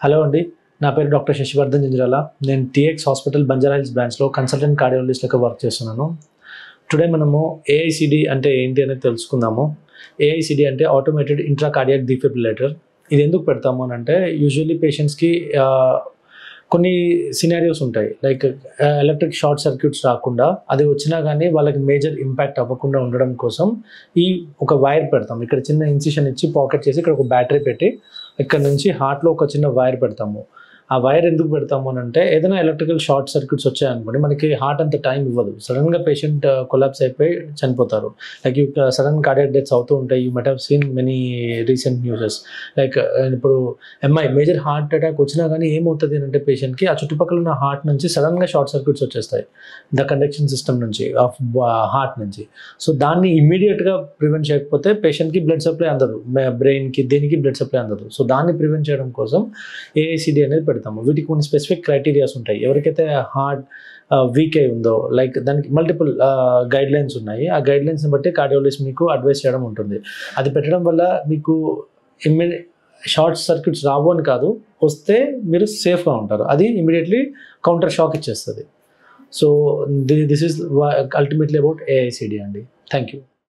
Hello అండి. నా పేరు డాక్టర్ శశివర్ధన్ జింజరాల. నేను టీఎక్స్ హాస్పిటల్ బంజారా హిల్స్ బ్రాంచ్‌లో కన్సల్టెంట్ కార్డియాలజిస్ట్‌గా వర్క్ చేస్తున్నాను. టుడే మనము ఏఐసీడీ అంటే ఏంటి అనేది తెలుసుకుందాము. ఏఐసీడీ అంటే ఆటోమేటెడ్ ఇంట్రా కార్డియాక్ డిఫిబ్రిలేటర్. ఇది ఎందుకు పెడతాము అనంటే యూజువల్లీ పేషెంట్స్‌కి కొన్ని సినారియోస్ ఉంటాయి. లైక్ ఎలక్ట్రిక్ షార్ట్ సర్క్యూట్స్ రాకుండా, అది వచ్చినా గానీ వాళ్ళకి మేజర్ ఇంపాక్ట్ అవ్వకుండా ఉండడం కోసం ఒక వైర్ పెడతాం. ఇక్కడ చిన్న ఇన్సిషన్ ఇచ్చి పాకెట్ చేసి ఇక్కడ ఒక బ్యాటరీ పెట్టి ఇక్కడ నుంచి హార్ట్‌లో ఒక చిన్న వైర్ పెడతాము. ఆ వైర్ ఎందుకు పెడతాము అనంటే ఏదైనా ఎలక్ట్రికల్ షార్ట్ సర్క్యూట్స్ వచ్చాయనుకోండి, మనకి హార్ట్ అంత టైం ఇవ్వదు. సడెన్‌గా పేషెంట్ కొలాప్స్ అయిపోయి చనిపోతారు. లైక్ సడెన్ కార్డియాక్ డెత్స్ అవుతూ ఉంటాయి. You might have seen many recent newses. Like ఇప్పుడు మేజర్ హార్ట్ అటాక్ వచ్చినా కానీ ఏమవుతుంది అంటే పేషెంట్‌కి ఆ చుట్టుపక్కల ఉన్న హార్ట్ నుంచి సడెన్‌గా షార్ట్ సర్క్యూట్స్ వచ్చేస్తాయి. ద కండక్షన్ సిస్టమ్ నుంచి ఆఫ్ హార్ట్ నుంచి. సో దాన్ని ఇమ్మీడియేట్‌గా ప్రివెంట్ చేయకపోతే పేషెంట్‌కి బ్లడ్ సప్లై అందదు. బ్రెయిన్‌కి దేనికి బ్లడ్ సప్లై అందదు. సో దాన్ని ప్రివెంట్ చేయడం కోసం ఏఐసీడీ అనేది పెడతాము. వీటికి కొన్ని స్పెసిఫిక్ క్రైటీరియాస్ ఉంటాయి. ఎవరికైతే హార్ట్ వీక్ అయి ఉందో, లైక్ దానికి మల్టిపుల్ గైడ్లైన్స్ ఉన్నాయి. ఆ గైడ్లైన్స్ని బట్టి కార్డియాలజిస్ట్ మీకు అడ్వైస్ చేయడం ఉంటుంది. అది పెట్టడం వల్ల మీకు షార్ట్ సర్క్యూట్స్ రావు అని కాదు, వస్తే మీరు సేఫ్గా ఉంటారు. అది ఇమీడియట్లీ కౌంటర్ షాక్ ఇచ్చేస్తుంది. So this is ultimately about AICD అండి. Thank you.